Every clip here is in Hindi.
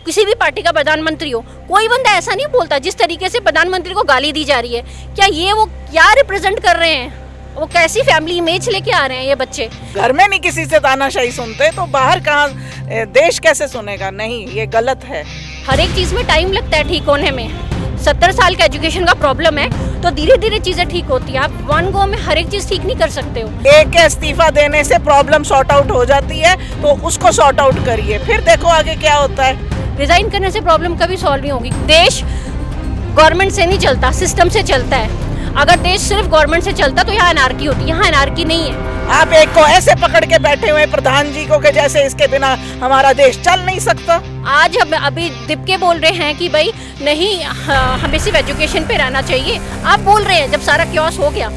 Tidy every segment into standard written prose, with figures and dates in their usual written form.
किसी भी पार्टी का प्रधानमंत्री हो, कोई बंदा ऐसा नहीं बोलता जिस तरीके से प्रधानमंत्री को गाली दी जा रही है। क्या ये वो क्या रिप्रेजेंट कर रहे हैं? वो कैसी फैमिली इमेज लेके आ रहे हैं ये बच्चे? घर में नहीं किसी से तानाशाही सुनते तो बाहर कहाँ देश कैसे सुनेगा? नहीं, ये गलत है। हर एक चीज़ में टाइम लगता है ठीक होने में। 70 साल का एजुकेशन का प्रॉब्लम है तो धीरे धीरे चीज़ें ठीक होती है। आप वन गो में हर एक चीज़ ठीक नहीं कर सकते हो। एक के इस्तीफा देने से प्रॉब्लम सॉर्ट आउट हो जाती है, तो उसको सॉर्ट आउट करिए, फिर देखो आगे क्या होता है। रिजाइन करने से प्रॉब्लम कभी सॉल्व नहीं होगी। देश गवर्नमेंट से नहीं चलता, सिस्टम से चलता है। अगर देश सिर्फ गवर्नमेंट से चलता तो यहाँ अनार्की होती, यहाँ अनार्की नहीं है। आप एक को ऐसे पकड़ के बैठे हुए प्रधान जी को कि जैसे इसके बिना हमारा देश चल नहीं सकता। आज हम अभी दिप के बोल रहे हैं कि भाई नहीं, हमें सिर्फ एजुकेशन पे रहना चाहिए। आप बोल रहे हैं जब सारा क्योस हो गया,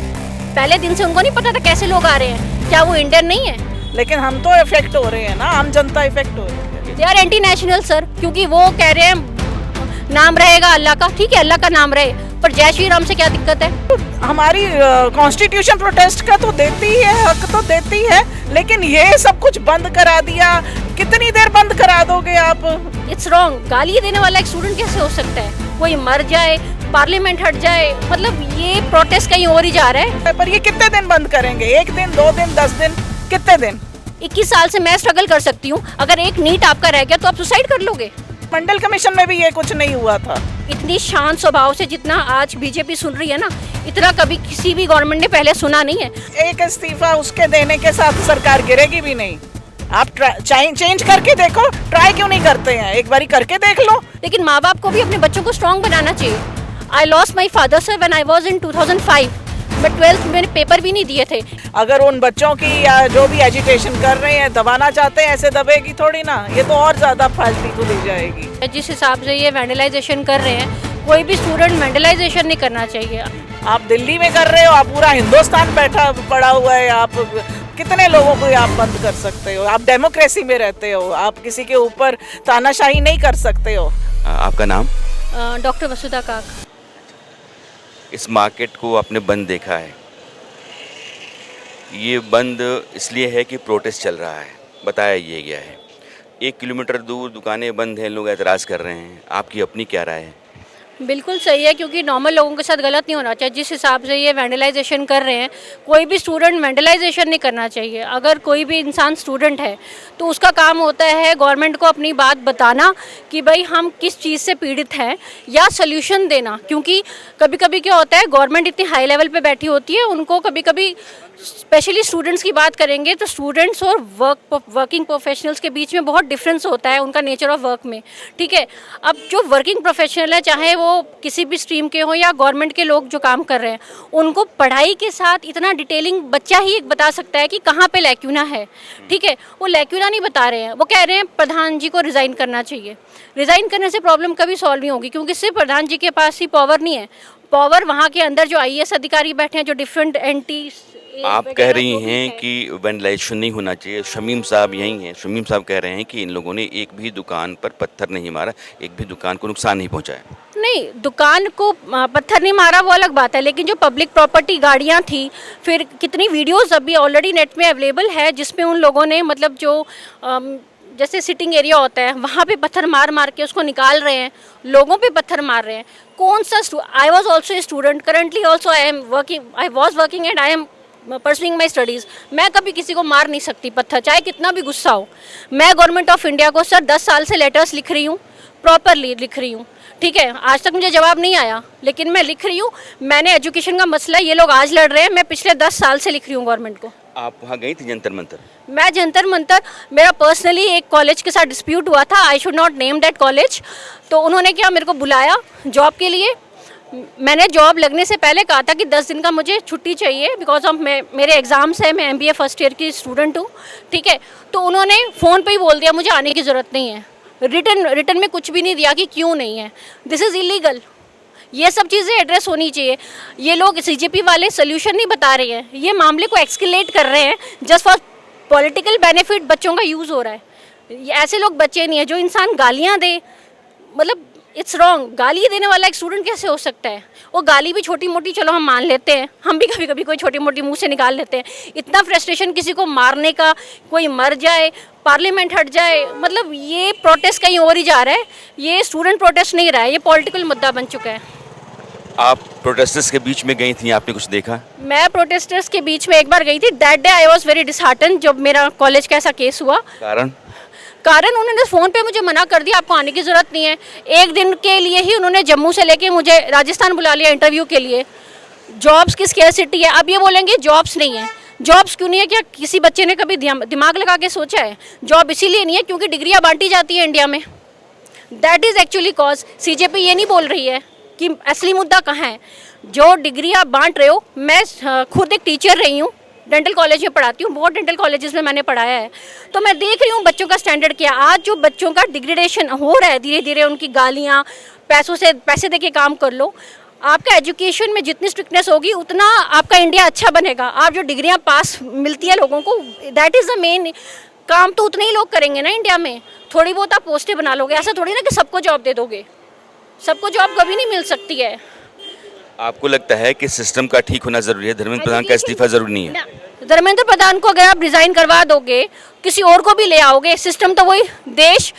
पहले दिन से उनको नहीं पता था कैसे लोग आ रहे हैं? क्या वो इंडियन नहीं है? लेकिन हम तो इफेक्ट हो रहे हैं ना, आम जनता इफेक्ट हो रही है। They are anti national sir, क्योंकि वो कह रहे हैं नाम रहेगा अल्लाह का। ठीक है, अल्लाह का नाम रहे, पर जय श्री राम से क्या दिक्कत है? हमारी कॉन्स्टिट्यूशन प्रोटेस्ट का तो देती है, हक तो देती है, लेकिन ये सब कुछ बंद करा दिया। कितनी देर बंद करा दोगे आप? It's wrong. गाली देने वाला एक स्टूडेंट कैसे हो सकता है? कोई मर जाए, पार्लियामेंट हट जाए, मतलब ये प्रोटेस्ट कहीं और ही जा रहा है। पर ये कितने दिन बंद करेंगे? 1 दिन, 2 दिन, 10 दिन, कितने दिन? 21 साल से मैं स्ट्रगल कर सकती हूँ। अगर एक नीट आपका रह गया तो आप सुसाइड कर लोगे। मंडल कमीशन में भी ये कुछ नहीं हुआ था। इतनी शांत स्वभाव से जितना आज बीजेपी सुन रही है ना, इतना कभी किसी भी गवर्नमेंट ने पहले सुना नहीं है। एक इस्तीफा उसके देने के साथ सरकार गिरेगी भी नहीं। आप चेंज करके देखो, ट्राई क्यों नहीं करते हैं? एक बारी करके देख लो। लेकिन माँ बाप को भी अपने बच्चों को स्ट्रॉन्ग बनाना चाहिए। I lost my father sir when I was in 2005, but 12th मैंने पेपर भी नहीं दिए थे। अगर उन बच्चों की या जो भी एजुटेशन कर रहे हैं दबाना चाहते हैं, ऐसे दबेगी थोड़ी ना, ये तो और ज्यादा फालतू को दी जाएगी। जिस हिसाब से ये वैंडलाइजेशन कर रहे हैं, कोई भी स्टूडेंट वैंडलाइजेशन नहीं करना चाहिए। आप दिल्ली में कर रहे हो, आप पूरा हिंदुस्तान बैठा पड़ा हुआ है। आप कितने लोगों को आप बंद कर सकते हो? आप डेमोक्रेसी में रहते हो, आप किसी के ऊपर तानाशाही नहीं कर सकते हो। आपका नाम? डॉक्टर वसुधा काक। इस मार्केट को आपने बंद देखा है। ये बंद इसलिए है कि प्रोटेस्ट चल रहा है, बताया ये गया है। 1 किलोमीटर दूर दुकानें बंद हैं, लोग एतराज़ कर रहे हैं। आपकी अपनी क्या राय है? बिल्कुल सही है, क्योंकि नॉर्मल लोगों के साथ गलत नहीं होना चाहिए। जिस हिसाब से ये वैंडलाइजेशन कर रहे हैं, कोई भी स्टूडेंट वैंडलाइजेशन नहीं करना चाहिए। अगर कोई भी इंसान स्टूडेंट है तो उसका काम होता है गवर्नमेंट को अपनी बात बताना कि भाई हम किस चीज़ से पीड़ित हैं, या सोल्यूशन देना। क्योंकि कभी कभी क्या होता है, गवर्नमेंट इतनी हाई लेवल पे बैठी होती है, उनको कभी कभी स्पेशली स्टूडेंट्स की बात करेंगे तो स्टूडेंट्स और वर्किंग प्रोफेशनल्स के बीच में बहुत डिफरेंस होता है उनका नेचर ऑफ वर्क में। ठीक है, अब जो वर्किंग प्रोफेशनल है, चाहे वो किसी भी स्ट्रीम के हों या गवर्नमेंट के लोग जो काम कर रहे हैं, उनको पढ़ाई के साथ इतना डिटेलिंग बच्चा ही एक बता सकता है कि कहाँ पे लैक्यूना है। ठीक है, वो लैक्यूना नहीं बता रहे हैं। वो कह रहे हैं प्रधान जी को रिज़ाइन करना चाहिए। रिज़ाइन करने से प्रॉब्लम कभी सॉल्व नहीं होगी, क्योंकि सिर्फ प्रधान जी के पास ही पावर नहीं है। पावर वहाँ के अंदर जो IAS अधिकारी बैठे हैं, जो डिफरेंट एंटी। आप कह रही हैं कि वैंडलाइजेशन नहीं होना चाहिए। शमीम साहब यही हैं। शमीम साहब कह रहे हैं कि इन लोगों ने एक भी दुकान पर पत्थर नहीं मारा, एक भी दुकान को नुकसान नहीं पहुंचाया। नहीं, दुकान को पत्थर नहीं मारा वो अलग बात है, लेकिन जो पब्लिक प्रॉपर्टी गाड़ियाँ थी, फिर कितनी वीडियोस अभी ऑलरेडी नेट में अवेलेबल है जिसमें उन लोगों ने मतलब जो जैसे सिटिंग एरिया होता है वहाँ पे पत्थर मार मार के उसको निकाल रहे हैं, लोगों पे पत्थर मार रहे हैं। कौन सा I was also a student, currently also I was working and I am pursuing my studies. मैं कभी किसी को मार नहीं सकती पत्थर, चाहे कितना भी गुस्सा हो। मैं गवर्नमेंट ऑफ इंडिया को सर 10 साल से लेटर्स लिख रही हूँ, प्रॉपरली लिख रही हूँ। ठीक है, आज तक मुझे जवाब नहीं आया, लेकिन मैं लिख रही हूँ। मैंने एजुकेशन का मसला, ये लोग आज लड़ रहे हैं, मैं पिछले 10 साल से लिख रही हूँ गवर्नमेंट को। आप वहाँ गई थी जंतर मंतर? मैं जंतर मंतर, मेरा पर्सनली एक कॉलेज के साथ डिस्प्यूट हुआ था, I should not name that college. तो उन्होंने क्या, मेरे को बुलाया जॉब के लिए। मैंने जॉब लगने से पहले कहा था कि 10 दिन का मुझे छुट्टी चाहिए बिकॉज ऑफ मेरे एग्ज़ाम्स है, मैं MBA फर्स्ट ईयर की स्टूडेंट हूँ। ठीक है, तो उन्होंने फ़ोन पे ही बोल दिया मुझे आने की ज़रूरत नहीं है। रिटर्न में कुछ भी नहीं दिया कि क्यों नहीं है। This is illegal. ये सब चीज़ें एड्रेस होनी चाहिए। ये लोग CJP वाले सोल्यूशन नहीं बता रहे हैं, ये मामले को एक्सकेलेट कर रहे हैं जस्ट फॉर पॉलिटिकल बेनिफिट। बच्चों का यूज़ हो रहा है। ऐसे लोग बच्चे नहीं हैं जो इंसान गालियाँ दे, मतलब इट्स रॉन्ग। गाली देने वाला एक स्टूडेंट कैसे हो सकता है? वो गाली भी छोटी मोटी चलो हम मान लेते हैं, हम भी कभी कभी कोई छोटी मोटी मुंह से निकाल लेते हैं। इतना फ्रस्ट्रेशन किसी को मारने का, कोई मर जाए, पार्लियामेंट हट जाए, मतलब ये प्रोटेस्ट कहीं और ही जा रहा है। ये स्टूडेंट प्रोटेस्ट नहीं रहा है, ये पॉलिटिकल मुद्दा बन चुका है। आप प्रोटेस्टर्स के बीच में गई थी, आपने कुछ देखा? मैं प्रोटेस्टर्स के बीच में एक बार गई थी। That day I was very dishearten जब मेरा कॉलेज का ऐसा केस हुआ। कारण उन्होंने फ़ोन पे मुझे मना कर दिया, आपको आने की ज़रूरत नहीं है। एक दिन के लिए ही उन्होंने जम्मू से लेके मुझे राजस्थान बुला लिया इंटरव्यू के लिए। जॉब्स की स्कैरसिटी है, अब ये बोलेंगे जॉब्स नहीं है। जॉब्स क्यों नहीं है? क्या किसी बच्चे ने कभी दिमाग लगा के सोचा है? जॉब इसीलिए नहीं है क्योंकि डिग्रियाँ बांटी जाती है इंडिया में। That is actually cause. CJP ये नहीं बोल रही है कि असली मुद्दा कहाँ है। जो डिग्री आप बांट रहे हो, मैं खुद एक टीचर रही हूँ, डेंटल कॉलेज में पढ़ाती हूँ, बहुत डेंटल कॉलेजेस में मैंने पढ़ाया है, तो मैं देख रही हूँ बच्चों का स्टैंडर्ड क्या। आज जो बच्चों का डिग्रेडेशन हो रहा है धीरे धीरे, उनकी गालियाँ, पैसे दे के काम कर लो। आपका एजुकेशन में जितनी स्ट्रिक्टनेस होगी उतना आपका इंडिया अच्छा बनेगा। आप जो डिग्रियाँ पास मिलती है लोगों को, दैट इज़ द मेन काम। तो उतने ही लोग करेंगे ना इंडिया में। थोड़ी बहुत आप पोस्टें बना लोगे, ऐसा थोड़ी ना कि सबको जॉब दे दोगे। सबको जॉब कभी नहीं मिल सकती है। आपको लगता है कि सिस्टम का ठीक होना जरूरी है, धर्मेंद्र प्रधान का इस्तीफा जरूरी नहीं है? धर्मेंद्र प्रधान को अगर आप रिजाइन करवा दोगे, किसी और को भी ले आओगे, सिस्टम तो वही। देश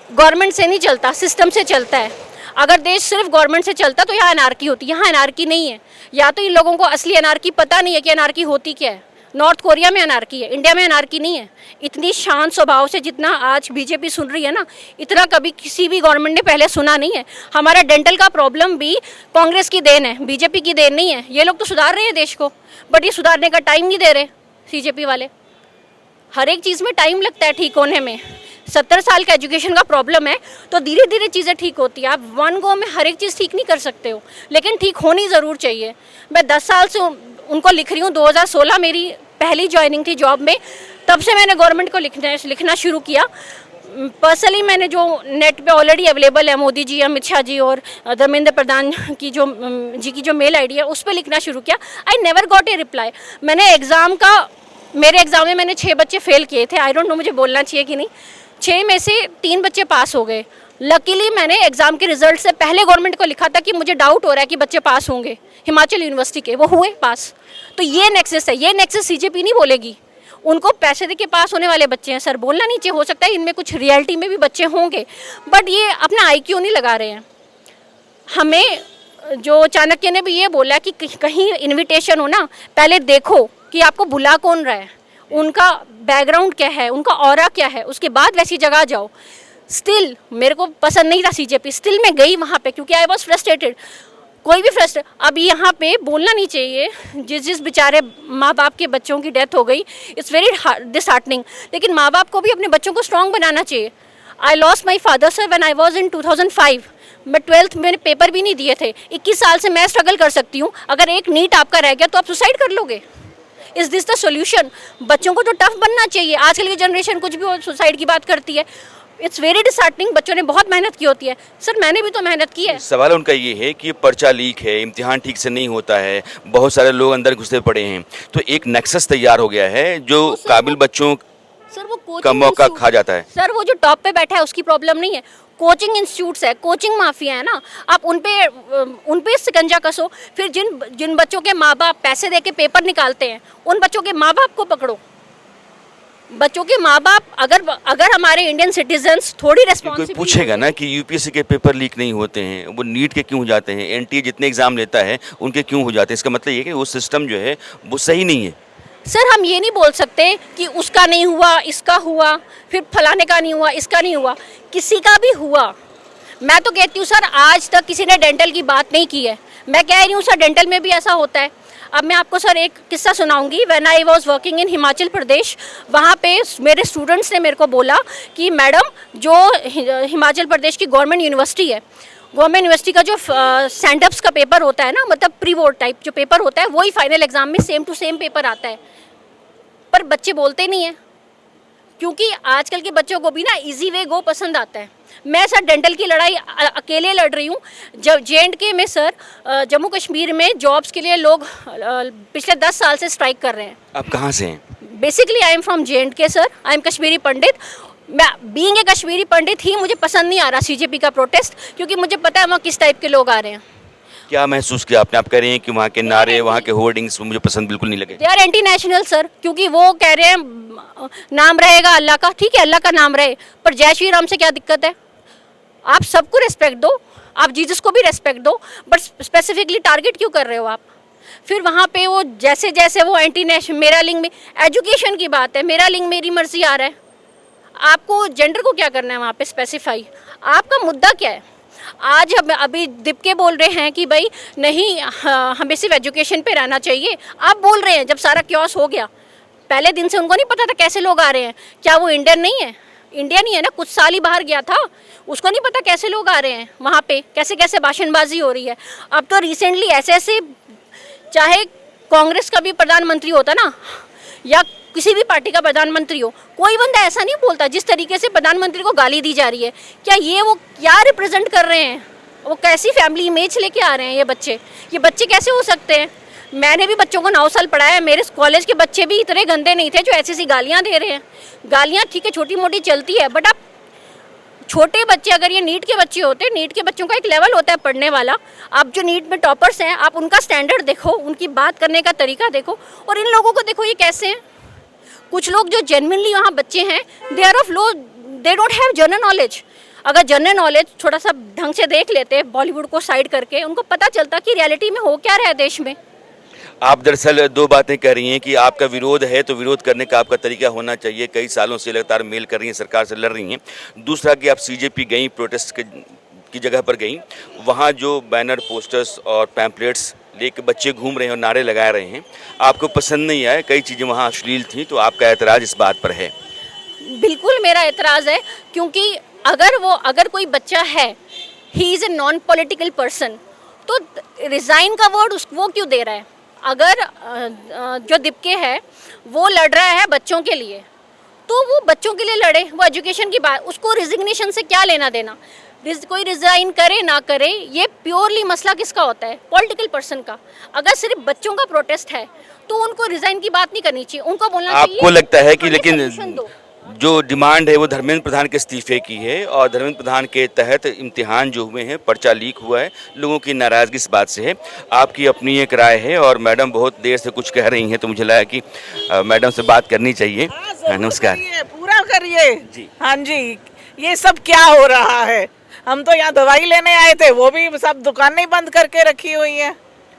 गवर्नमेंट से नहीं चलता, सिस्टम से चलता है। अगर देश सिर्फ गवर्नमेंट से चलता तो यहाँ अनार्की होती। यहाँ अनार्की नहीं है। या तो इन लोगों को असली अनार्की पता नहीं है कि अनार्की होती क्या है। नॉर्थ कोरिया में अनार्की है, इंडिया में अनार्की नहीं है। इतनी शांत स्वभाव से जितना आज बीजेपी सुन रही है ना, इतना कभी किसी भी गवर्नमेंट ने पहले सुना नहीं है। हमारा डेंटल का प्रॉब्लम भी कांग्रेस की देन है, बीजेपी की देन नहीं है। ये लोग तो सुधार रहे हैं देश को, बट ये सुधारने का टाइम नहीं दे रहे सीजेपी वाले। हर एक चीज़ में टाइम लगता है ठीक होने में। 70 साल का एजुकेशन का प्रॉब्लम है, तो धीरे धीरे चीज़ें ठीक होती है। आप वन गो में हर एक चीज़ ठीक नहीं कर सकते हो, लेकिन ठीक होनी ज़रूर चाहिए। मैं 10 साल से उनको लिख रही हूँ। 2016 मेरी पहली ज्वाइनिंग थी जॉब में, तब से मैंने गवर्नमेंट को लिखना शुरू किया। पर्सनली मैंने जो नेट पे ऑलरेडी अवेलेबल है, मोदी जी, अमित शाह जी और धर्मेंद्र प्रधान की जो मेल आईडी है, उस पर लिखना शुरू किया। I never got a reply. मेरे एग्ज़ाम में मैंने 6 बच्चे फेल किए थे। आई डोंट नो मुझे बोलना चाहिए कि नहीं। 6 में से 3 बच्चे पास हो गए। लकीली मैंने एग्ज़ाम के रिजल्ट से पहले गवर्नमेंट को लिखा था कि मुझे डाउट हो रहा है कि बच्चे पास होंगे, हिमाचल यूनिवर्सिटी के, वो हुए पास। तो ये नेक्सस है, ये नेक्सस सीजेपी नहीं बोलेगी। उनको पैसे दे के पास होने वाले बच्चे हैं सर, बोलना नीचे। हो सकता है इनमें कुछ रियलिटी में भी बच्चे होंगे, बट ये अपना IQ नहीं लगा रहे हैं। हमें जो चाणक्य ने भी ये बोला कि कहीं इन्विटेशन हो ना, पहले देखो कि आपको बुला कौन रहा है, उनका बैकग्राउंड क्या है, उनका ऑरा क्या है, उसके बाद वैसी जगह जाओ। स्टिल मेरे को पसंद नहीं था सीजेपी, स्टिल मैं गई वहाँ पे क्योंकि आई वॉज फ्रस्ट्रेटेड। कोई भी फ्रस्ट्रेट, अब यहाँ पे बोलना नहीं चाहिए, जिस बेचारे माँ बाप के बच्चों की डेथ हो गई, इट्स वेरी डिसहार्टनिंग। लेकिन माँ बाप को भी अपने बच्चों को स्ट्रॉन्ग बनाना चाहिए। I lost my father sir when I was in 2005। मैं 12th मैंने पेपर भी नहीं दिए थे। 21 साल से मैं स्ट्रगल कर सकती हूँ। अगर एक नीट आपका रह गया तो आप सुसाइड कर लोगे। Is this the solution? बच्चों को तो टफ बनना चाहिए। आजकल की जनरेशन कुछ भी सुसाइड की बात करती है। It's very disheartening. बच्चों ने बहुत मेहनत की होती है। सर मैंने भी तो मेहनत की है। सवाल उनका ये है कि पर्चा लीक है, इम्तिहान ठीक से नहीं होता है, बहुत सारे लोग अंदर घुसे पड़े हैं, तो एक नेक्सस तैयार हो गया है जो काबिल बच्चों सर वो का मौका खा जाता है। सर वो जो टॉप पे बैठा है उसकी प्रॉब्लम नहीं है, कोचिंग इंस्टीट्यूट्स है, कोचिंग माफिया है ना। आप उन पे शिकंजा कसो। फिर जिन बच्चों के माँ बाप पैसे दे के पेपर निकालते हैं, उन बच्चों के माँ बाप को पकड़ो। बच्चों के माँ बाप अगर हमारे इंडियन सिटीजन्स थोड़ी कोई रेस्पॉन्सिबिलिटी पूछेगा ना कि यूपीएससी के पेपर लीक नहीं होते हैं, वो नीट के क्यों हो जाते हैं, एनटीए जितने एग्जाम लेता है उनके क्यों हो जाते हैं, इसका मतलब ये कि वो सिस्टम जो है वो सही नहीं है। सर हम ये नहीं बोल सकते कि उसका नहीं हुआ, इसका हुआ, फिर फलाने का नहीं हुआ, इसका नहीं हुआ, किसी का भी हुआ। मैं तो कहती हूँ सर आज तक किसी ने डेंटल की बात नहीं की है। मैं कह रही हूँ सर डेंटल में भी ऐसा होता है। अब मैं आपको सर एक किस्सा सुनाऊंगी। When I was working in Himachal Pradesh, वहाँ पे मेरे स्टूडेंट्स ने मेरे को बोला कि मैडम जो हिमाचल प्रदेश की गवर्नमेंट यूनिवर्सिटी है, गवर्नमेंट यूनिवर्सिटी का जो स्टैंडअप्स का पेपर होता है ना, मतलब प्री बोर्ड टाइप जो पेपर होता है, वही फाइनल एग्जाम में सेम टू सेम पेपर आता है। पर बच्चे बोलते नहीं हैं क्योंकि आजकल के बच्चों को भी ना इजी वे गो पसंद आता है। मैं सर डेंटल की लड़ाई अकेले लड़ रही हूँ। जब JNK में सर जम्मू कश्मीर में जॉब्स के लिए लोग पिछले 10 साल से स्ट्राइक कर रहे हैं। आप कहाँ से हैं? Basically I am from JNK sir, I am Kashmiri Pandit. मैं बीइंग ए कश्मीरी पंडित ही मुझे पसंद नहीं आ रहा सीजेपी का प्रोटेस्ट, क्योंकि मुझे पता है वहाँ किस टाइप के लोग आ रहे हैं। क्या महसूस किया आपने? आप कह रहे हैं कि वहाँ के नारे, वहाँ के होर्डिंग्स मुझे पसंद बिल्कुल नहीं लगे। They are anti national sir, क्योंकि वो कह रहे हैं नाम रहेगा अल्लाह का, ठीक है अल्लाह का नाम रहे, पर जय श्री राम से क्या दिक्कत है? आप सबको रेस्पेक्ट दो, आप जीसस को भी रेस्पेक्ट दो, बट स्पेसिफिकली टारगेट क्यों कर रहे हो आप? फिर वहाँ पे वो जैसे जैसे वो एंटी नेशनल, मेरा लिंग में एजुकेशन की बात है, मेरा लिंग मेरी मर्जी आ रहा है, आपको जेंडर को क्या करना है वहाँ पे स्पेसिफाई? आपका मुद्दा क्या है? आज हम अभी दीपके बोल रहे हैं कि भाई नहीं, हमें सिर्फ एजुकेशन पे रहना चाहिए। आप बोल रहे हैं जब सारा क्योस हो गया, पहले दिन से उनको नहीं पता था कैसे लोग आ रहे हैं? क्या वो इंडियन नहीं है? इंडियन ही है ना, कुछ साल ही बाहर गया था, उसको नहीं पता कैसे लोग आ रहे हैं वहाँ पे, कैसे कैसे भाषणबाजी हो रही है। अब तो रिसेंटली ऐसे ऐसे, चाहे कांग्रेस का भी प्रधानमंत्री होता ना या किसी भी पार्टी का प्रधानमंत्री हो, कोई बंदा ऐसा नहीं बोलता जिस तरीके से प्रधानमंत्री को गाली दी जा रही है। क्या ये वो क्या रिप्रेजेंट कर रहे हैं? वो कैसी फैमिली इमेज लेके आ रहे हैं ये बच्चे कैसे हो सकते हैं? मैंने भी बच्चों को 9 साल पढ़ाया, मेरे कॉलेज के बच्चे भी इतने गंदे नहीं थे जो ऐसी ऐसी गालियाँ दे रहे हैं। गालियाँ ठीक है छोटी मोटी चलती है, बट आप छोटे बच्चे, अगर ये नीट के बच्चे होते, नीट के बच्चों का एक लेवल होता है पढ़ने वाला, आप जो नीट में टॉपर्स हैं आप उनका स्टैंडर्ड देखो, उनकी बात करने का तरीका देखो, और इन लोगों को देखो ये कैसे हैं। कुछ लोग जो जेन्युइनली वहाँ बच्चे हैं, they are of low, they don't have general knowledge. अगर जनरल नॉलेज थोड़ा सा ढंग से देख लेते बॉलीवुड को साइड करके, उनको पता चलता कि रियलिटी में हो क्या रहा है देश में। आप दरअसल दो बातें कह रही हैं कि आपका विरोध है तो विरोध करने का आपका तरीका होना चाहिए, कई सालों से लगातार मेल कर रही हैं, सरकार से लड़ रही हैं। दूसरा कि आप सीजेपी गई, प्रोटेस्ट की जगह पर गई, वहाँ जो बैनर, पोस्टर्स और पैम्पलेट्स लेके बच्चे घूम रहे हैं और नारे लगा रहे हैं, आपको पसंद नहीं आए, कई चीज़ें वहाँ अश्लील थी, तो आपका एतराज़ इस बात पर है? बिल्कुल मेरा एतराज़ है, क्योंकि अगर कोई बच्चा है, he is a non political person, तो रिज़ाइन का वर्ड वो क्यों दे रहा है? अगर जो दीपके है वो लड़ रहा है बच्चों के लिए, तो वो बच्चों के लिए लड़े, वो एजुकेशन की बात, उसको रिजिग्नेशन से क्या लेना देना? कोई रिजाइन करे ना करे, ये प्योरली मसला किसका होता है? पॉलिटिकल पर्सन का। अगर सिर्फ बच्चों का प्रोटेस्ट है तो उनको रिजाइन की बात नहीं करनी चाहिए, उनको बोलना चाहिए। आपको लगता है कि लेकिन जो डिमांड है वो धर्मेंद्र प्रधान के इस्तीफे की है, और धर्मेंद्र प्रधान के तहत इम्तिहान जो हुए हैं, पर्चा लीक हुआ है, लोगों की नाराज़गी इस बात से है। आपकी अपनी एक राय है, और मैडम बहुत देर से कुछ कह रही हैं, तो मुझे लगा कि मैडम से बात करनी चाहिए। नमस्कार। पूरा करिए जी। हाँ जी, ये सब क्या हो रहा है? हम तो यहाँ दवाई लेने आए थे, वो भी सब दुकानें बंद करके रखी हुई हैं।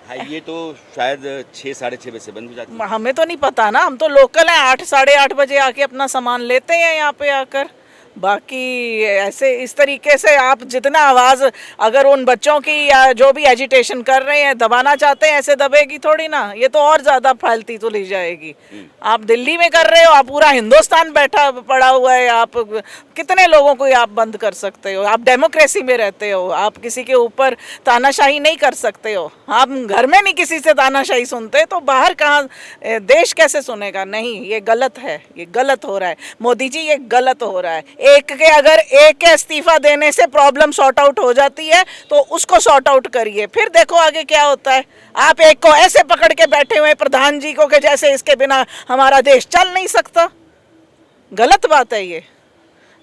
हाँ, ये तो शायद 6 साढ़े 6 बजे से बंद हो जाती है। हमें तो नहीं पता ना, हम तो लोकल हैं, 8 साढ़े 8 बजे आके अपना सामान लेते हैं यहाँ पे आकर। बाकी ऐसे इस तरीके से आप जितना आवाज़ अगर उन बच्चों की या जो भी एजिटेशन कर रहे हैं दबाना चाहते हैं, ऐसे दबेगी थोड़ी ना, ये तो और ज़्यादा फैलती तो ली जाएगी। आप दिल्ली में कर रहे हो, आप पूरा हिंदुस्तान बैठा पड़ा हुआ है, आप कितने लोगों को आप बंद कर सकते हो? आप डेमोक्रेसी में रहते हो, आप किसी के ऊपर तानाशाही नहीं कर सकते हो। आप घर में नहीं किसी से तानाशाही सुनते, तो बाहर कहाँ देश कैसे सुनेगा? नहीं, ये गलत है, ये गलत हो रहा है मोदी जी, ये गलत हो रहा है। अगर एक के इस्तीफा देने से प्रॉब्लम सॉर्ट आउट हो जाती है तो उसको सॉर्ट आउट करिए, फिर देखो आगे क्या होता है। आप एक को ऐसे पकड़ के बैठे हुए प्रधान जी को कि जैसे इसके बिना हमारा देश चल नहीं सकता। गलत बात है ये,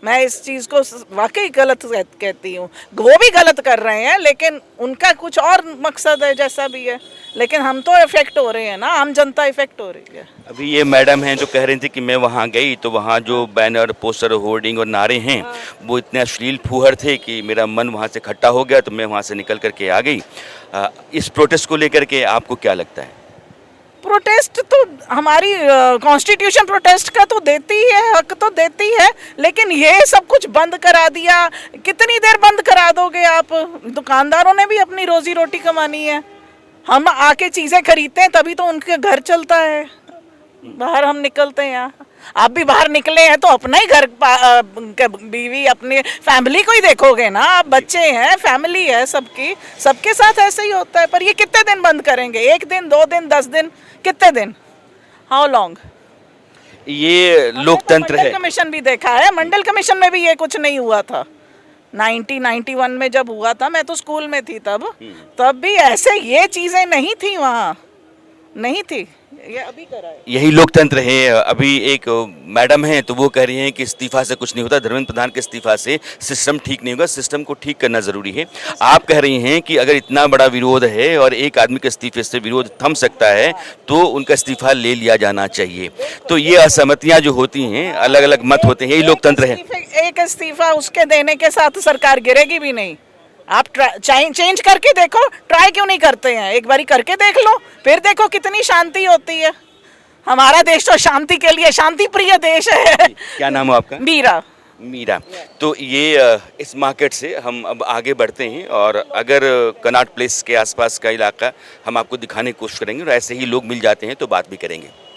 मैं इस चीज़ को वाकई गलत कहती हूँ। वो भी गलत कर रहे हैं, लेकिन उनका कुछ और मकसद है, जैसा भी है, लेकिन हम तो इफेक्ट हो रहे हैं ना, आम जनता इफेक्ट हो रही है। अभी ये मैडम हैं जो कह रही थी कि मैं वहाँ गई तो वहाँ जो बैनर, पोस्टर, होर्डिंग और नारे हैं वो इतने अश्लील फूहड़ थे कि मेरा मन वहाँ से खट्टा हो गया, तो मैं वहाँ से निकल करके आ गई। इस प्रोटेस्ट को लेकर के आपको क्या लगता है? प्रोटेस्ट तो हमारी कॉन्स्टिट्यूशन प्रोटेस्ट का तो देती है, हक तो देती है, लेकिन ये सब कुछ बंद करा दिया। कितनी देर बंद करा दोगे आप? दुकानदारों ने भी अपनी रोजी रोटी कमानी है। हम आके चीज़ें खरीदते हैं तभी तो उनके घर चलता है। बाहर हम निकलते हैं, यहाँ आप भी बाहर निकले हैं तो अपना ही घर, बीवी, अपनी फैमिली को ही देखोगे ना। आप बच्चे हैं, फैमिली है सबकी, सबके साथ ऐसे ही होता है। पर ये कितने दिन बंद करेंगे? 1 दिन, 2 दिन, 10 दिन, कितने दिन? How long? ये लोकतंत्र है। मंडल कमीशन भी देखा है, मंडल कमीशन में भी ये कुछ नहीं हुआ था। 1991 में जब हुआ था, मैं तो स्कूल में थी तब भी ऐसे ये चीज़ें नहीं थी, वहाँ नहीं थी। ये अभी करा है। यही लोकतंत्र है। अभी एक मैडम हैं तो वो कह रही हैं कि इस्तीफा से कुछ नहीं होता, धर्मेंद्र प्रधान के इस्तीफा से सिस्टम ठीक नहीं होगा, सिस्टम को ठीक करना जरूरी है। आप कह रही हैं कि अगर इतना बड़ा विरोध है और एक आदमी के इस्तीफे से विरोध थम सकता है तो उनका इस्तीफा ले लिया जाना चाहिए। तो ये असहमतियां जो होती हैं, अलग अलग मत होते हैं, यही लोकतंत्र है। एक इस्तीफा उसके देने के साथ सरकार गिरेगी भी नहीं। आप चेंज करके देखो, ट्राई क्यों नहीं करते हैं? एक बारी करके देख लो, फिर देखो कितनी शांति होती है। हमारा देश तो शांति के लिए, शांति प्रिय देश है। क्या नाम है आपका? मीरा। मीरा। तो ये इस मार्केट से हम अब आगे बढ़ते हैं और अगर कनॉट प्लेस के आसपास का इलाका हम आपको दिखाने की कोशिश करेंगे और ऐसे ही लोग मिल जाते हैं तो बात भी करेंगे।